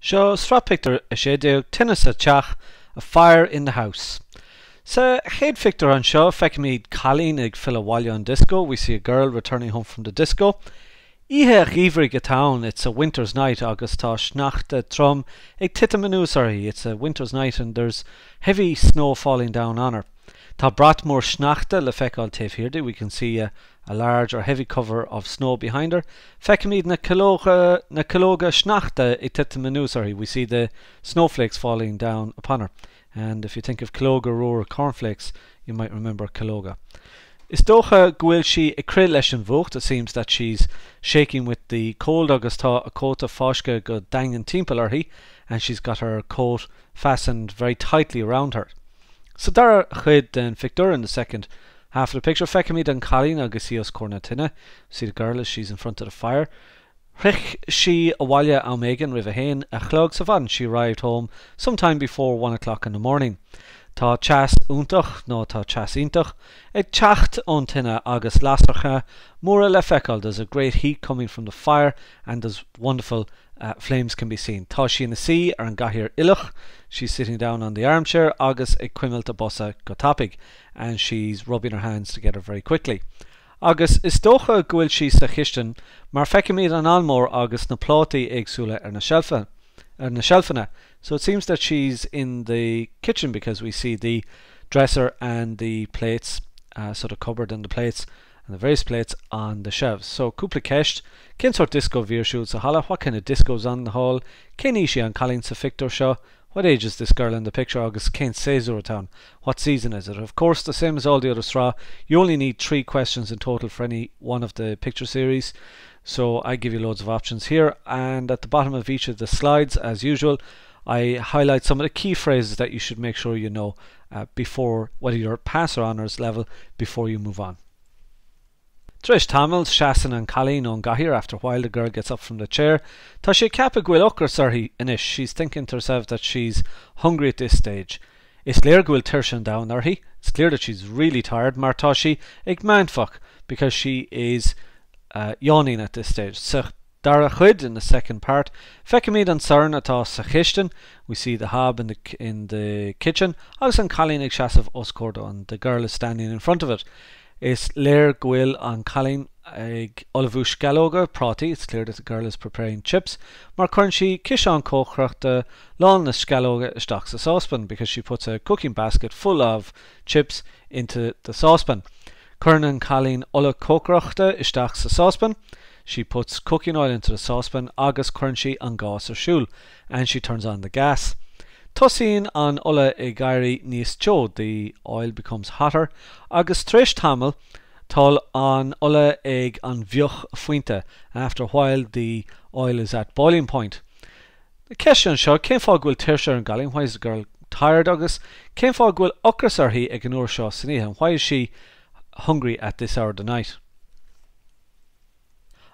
Seo Sraith Pictiúr a sé déag Tine sa teach, a fire in the house. Sa chéad picture an seo feic míad Colleen ag fill a bhaile an disco. We see a girl returning home from the disco. Ihe ghíomhraigh a town, it's a winter's night agus tá sneachta trom ag tite manúsarí. It's a winter's night and there's heavy snow falling down on her. Tá brat mór sneachta le feiceáil taobh hiarda. We can see a large or heavy cover of snow behind her. Feic míad na cológa sneachta ag tite manúsarí. We see the snowflakes falling down upon her. And if you think of Cologa roar cornflakes, you might remember Cologa. Is dócha ghuiil she a cre leis an bhuacht. It seems that she's shaking with the cold agus tá a coat of fáisce go dangin timpeall orthaí, and she's got her coat fastened very tightly around her. So dar chuid den Pictiúr in the second half of the picture. Feicimid an Colleen agus síos corna Tine. See the girl as she's in front of the fire. Rich she a bhaile am Megan rih a hain a chlog sa bhain. She arrived home sometime before 1 o'clock in the morning. Tá chas úntach nó tá chas ítach ag teacht ón Tine agus lasarcha móra le feiceáil. There's a great heat coming from the fire and there's wonderful flames can be seen. Tá she in the sea ar an gahir ilach. She's sitting down on the armchair agus ag cuimilta bosa go tapig, and she's rubbing her hands together very quickly. Agus is dócha ghuiil she sa chistin mar feicimid an almór agus na plátaí éagsúla ar na shelfanna. So it seems that she's in the kitchen because we see the dresser and the plates, so the cupboard and the plates and the various plates on the shelves. So cúpla ceist, cén sort disco bhírsúil sa hala, what kind of disco's on the hall, cén is she an Colleen sa Pictiúr seo, what age is this girl in the picture, agus cén séasúr town, what season is it? Of course, the same as all the other straw, you only need 3 questions in total for any one of the picture series. So I give you loads of options here, and at the bottom of each of the slides, as usual, I highlight some of the key phrases that you should make sure you know before, whether you're pass or honours level, before you move on. Trish Tamils, Shasan and Colleen on gahir. After a while the girl gets up from the chair. Tá sé ceapa ghuiil ocra sarthaí inis. She's thinking to herself that she's hungry at this stage. Is léir ghuiil tirshan down orthaí. It's clear that she's really tired. Mar tá she ag maintfach because she is yawning at this stage. So dara chuid in the second part. Feicimid an sarn atá sa chistin. We see the hob in the kitchen. Agus an Colleen ag seasamh oscordo, and the girl is standing in front of it. Is léir ghuiil an Colleen ag olivú scalóga prátaí. It's clear that the girl is preparing chips. Mar chuireann she cis an cóchreachta lán na scalóga isteach sa saucepan because she puts a cooking basket full of chips into the saucepan. Chuireann an Colleen ola cóchreachta isteach sa saucepan. She puts cooking oil into the saucepan agus chuireann she an gás ar siúl, and she turns on the gas. Tosín an ola e gairí níos teo, the oil becomes hotter. Agus Trish Tamil tal an ola ag an bhioch fuinte, and after a while the oil is at boiling point. The question seo, cén fá ghuiil tirsir an Colleen? Why is the girl tired? Agus cén fá ghuiil ocra sarthaí ag an uair seo saníthe, and why is she hungry at this hour of the night?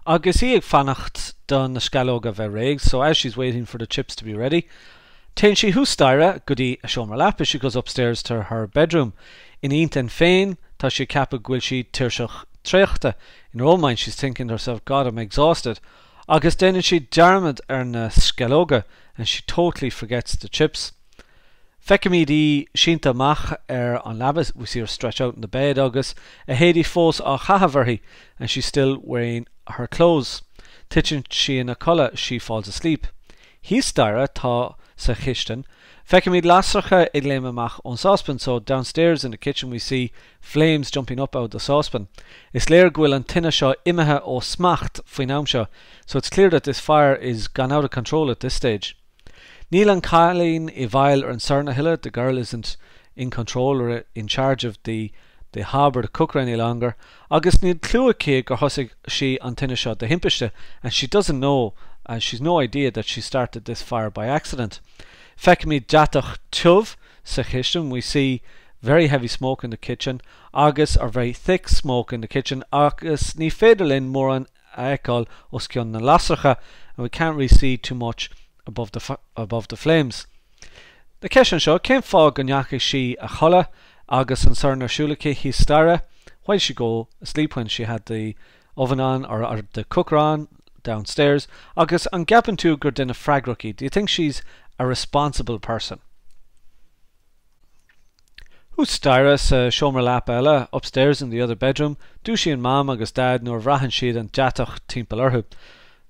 Agus hí ag fannacht don na scalóga bheith réig, so as she's waiting for the chips to be ready, Tine she hústaire goodí a seomar lap as she goes upstairs to her bedroom. In Eanton féin, tá she ceapa ghuiil she tirsach tréachta. In her own mind she's thinking to herself, God, I'm exhausted. Agus then she dermid ar na scalóga, and she totally forgets the chips. Feicimid í sínta mach ar an labas. We see her stretch out in the bed agus a héadí fós á chahabharthaí, and she's still wearing her clothes. Titchin she in a culla, she falls asleep. Hístaire tá sa chistin. Feicimid lasarcha ag léim amach on saucepan. So downstairs in the kitchen we see flames jumping up out of the saucepan. Is léir ghuiil an Tine seo imethe ó smacht faoin am seo. So it's clear that this fire is gone out of control at this stage. Níl an Colleen I bhail ar an sarna hille. The girl isn't in control or in charge of the hob or the cooker any longer. Agus níl clúa cé gur thosaigh she an Tine seo de himpeiste, and she doesn't know, and she's no idea that she started this fire by accident. Feicimid deatach tuv sa chistin. We see very heavy smoke in the kitchen, agus or very thick smoke in the kitchen, agus ní féidir linn mór an eáil os cionn na lasarcha, and we can't really see too much above the flames. The question seo, cén fá gonneacha she a chola agus an sarna siúlacha hístaire? Why did she go asleep when she had the oven on or the cooker on downstairs agus an gapan tú gur duine freagracha. Do you think she's a responsible person? Who's Styra sa Shomer lap ella upstairs in the other bedroom? Do she and mom agus dad nor rahan sheed and jatach timpel urhu.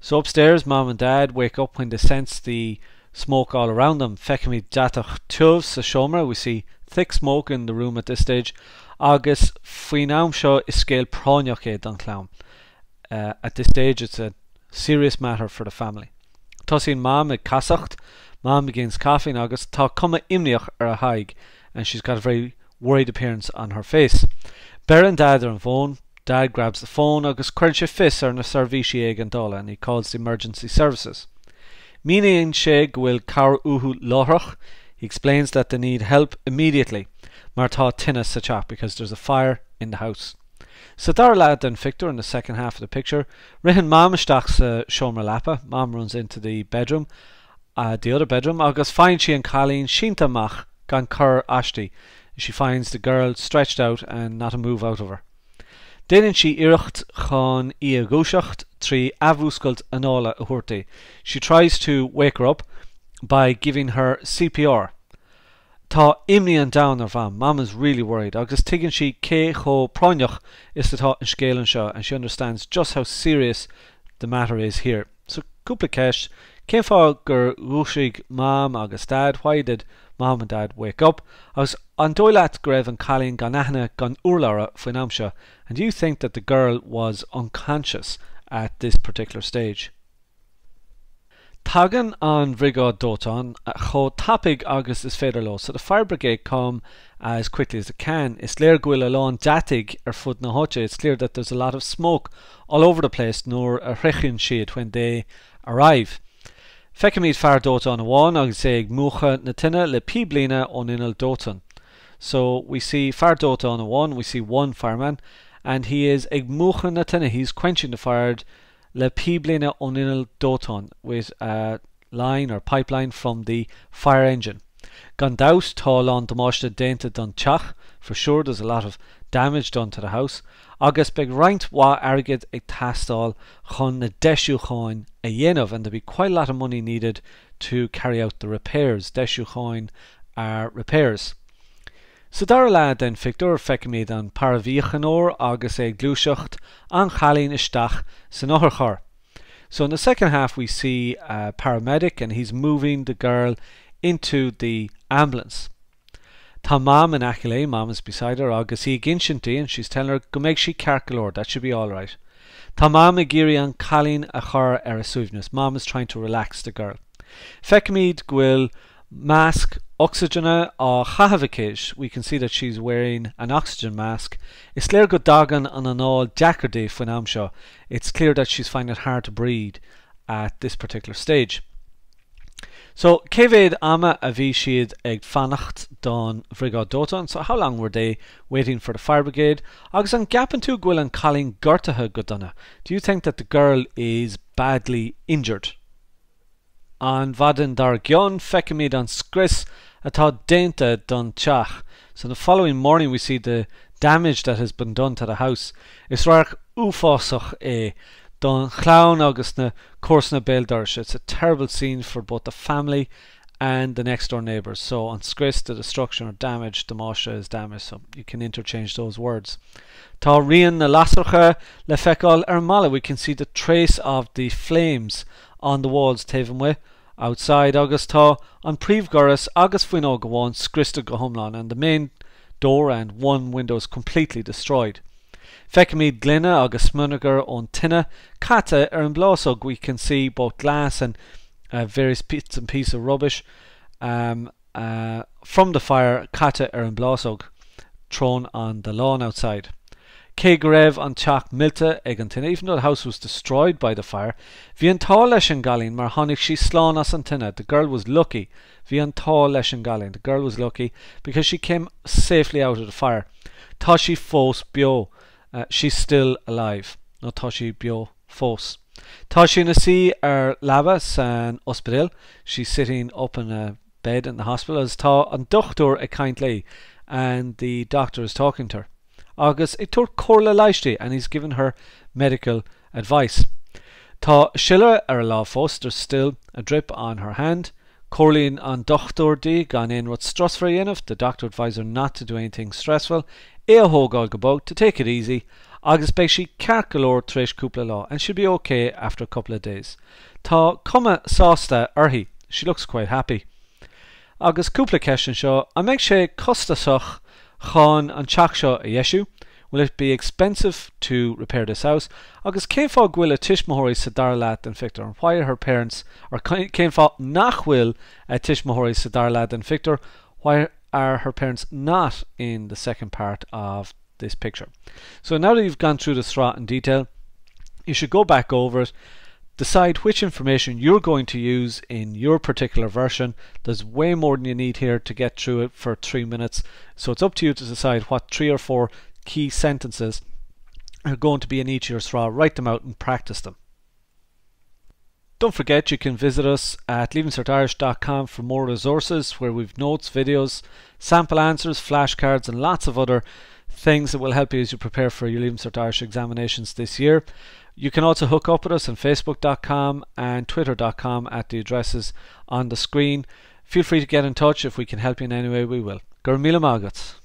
So upstairs, mom and dad wake up when they sense the smoke all around them. Fekami jatach tuv sa Shomer. We see thick smoke in the room at this stage. Agus fuinam sho is scale pronyach don clown. At this stage, it's a serious matter for the family. Tosin mom ag casacht. Mom begins coughing agus ta cuma imniach a haig, and she's got a very worried appearance on her face. Ber and dad are on phone. Dad grabs the phone agus crunch a fist ar na servishi ag an dola, and he calls the emergency services. Meaning she will car uhu lorach. He explains that they need help immediately. Martha Tine sa chap because there's a fire in the house. So dar lad and Victor in the second half of the picture. Rihan mom stach sa Shomer lapa. Mom runs into the bedroom, the other bedroom. Agus finds she and Colleen shinta mach gan cur ashti. She finds the girl stretched out and not a move out of her. Then she irucht chon ia gushacht tri avuskult anola uhurti. She tries to wake her up by giving her CPR. Tá imnian down her van. Mom is really worried. Agus tiggin she ke cho pronyach is the thought in scale and shaw, and she understands just how serious the matter is here. So couple kesh came for gur rushig mom agus dad. Why did mom and dad wake up? As an doilat grev and Colleen ganahna gan urlara finamsha, and do you think that the girl was unconscious at this particular stage? Tagan an Vrigod Doton, cho tapig agus is federlo, so the fire brigade come as quickly as it can. It's clear gwil alon jatig foot na hoche. It's clear that there's a lot of smoke all over the place, nor a rechin sheet when they arrive. Fekemid fire Doton one, agus eg mucha na Tine le piblina on inal Doton. So we see fire Doton one, we see one fireman, and he is eg mucha na Tine. He's quenching the fire le piblina oninal doton with a line or pipeline from the fire engine. Gandaus tall on demoshta denta don chach. For sure there's a lot of damage done to the house. Agus beg raint wa argid ag tastal chon na deshu choin a yenov, and there'll be quite a lot of money needed to carry out the repairs. Deshu choin are repairs. So dar lad then Victor fekemid an paravichanor agus ag glushacht an Colleen istach sanochar. So in the second half we see a paramedic, and he's moving the girl into the ambulance. Ta mom and Achille, mom is beside her, agus he ginshinti, and she's telling her go make she carcalor, that should be alright. Ta mom agiri an Colleen achar erasuvnus. Mom is trying to relax the girl. Fekemid gwil mask oxygena or chahavikish. We can see that she's wearing an oxygen mask. It's clear good dagan an an all jackardy finamsha. It's clear that she's finding it hard to breathe at this particular stage. So Kevid ama avi sheed eg fanacht don Vrigod Doton. So how long were they waiting for the fire brigade? Agus an gapan tu gwil an Colleen Gurtaha godana. Do you think that the girl is badly injured? An vaden dar gyon fekemid an skris atá denta don chach. So the following morning we see the damage that has been done to the house. Is rarch ufosach don clown agus na corsna beldursh. It's a terrible scene for both the family and the next door neighbours. So on skris, the destruction or damage, the mosha is damaged, so you can interchange those words. Tá rian na lasarcha le fekal mala. We can see the trace of the flames on the walls tavenwe. Outside agus tá an príomhgurras agus faoin ágahán scrista go homlan, and the main door and one window is completely destroyed. Fekemid glina agus smunagar on Tine kata an blásog. We can see both glass and various bits and pieces of rubbish from the fire kata an blásog thrown on the lawn outside. Kegarev an chach milta ag an Tine. Even though the house was destroyed by the fire, vi an tá leis an galin mar honig she slán as an Tine. The girl was lucky. Vi an tá leis an galin. The girl was lucky because she came safely out of the fire. Tá she fós bio. She's still alive. No tá she bio fós. Tá she na si lava san hospital. She's sitting up in a bed in the hospital as tá an doctor a kindly, and the doctor is talking to her. Agus it took Corla Leichte, and he's given her medical advice. Tá sille ar a lá fós, there's still a drip on her hand. Corlín an dochtúr di gan in what stressfree enough. The doctor advised her not to do anything stressful. A hógáil go bog to take it easy. Agus beidh sí ceart go leor tar éis cúpla lá and she'll be okay after a couple of days. Tá cuma sásta orthaí. She looks quite happy. Agus cúpla question seo, a meid sé costasach chun an teach seo a dhéisiú. Will it be expensive to repair this house? Agus cén fá ghuiil a tishmóirí sa dar lad an Victor, and why are her parents, or cén fá nach bhfuil a tishmóirí sa dar lad an Victor, why are her parents not in the second part of this picture? So now that you've gone through the Sraith in detail, you should go back over it, decide which information you're going to use in your particular version. There's way more than you need here to get through it for 3 minutes, so it's up to you to decide what 3 or 4 key sentences are going to be in each of your Sraith. Write them out and practice them. Don't forget you can visit us at Leavingcertirish.com for more resources where we've notes, videos, sample answers, flashcards and lots of other things that will help you as you prepare for your Leaving Cert Irish examinations this year. You can also hook up with us on Facebook.com and Twitter.com at the addresses on the screen. Feel free to get in touch. If we can help you in any way, we will. Gur míle mágat.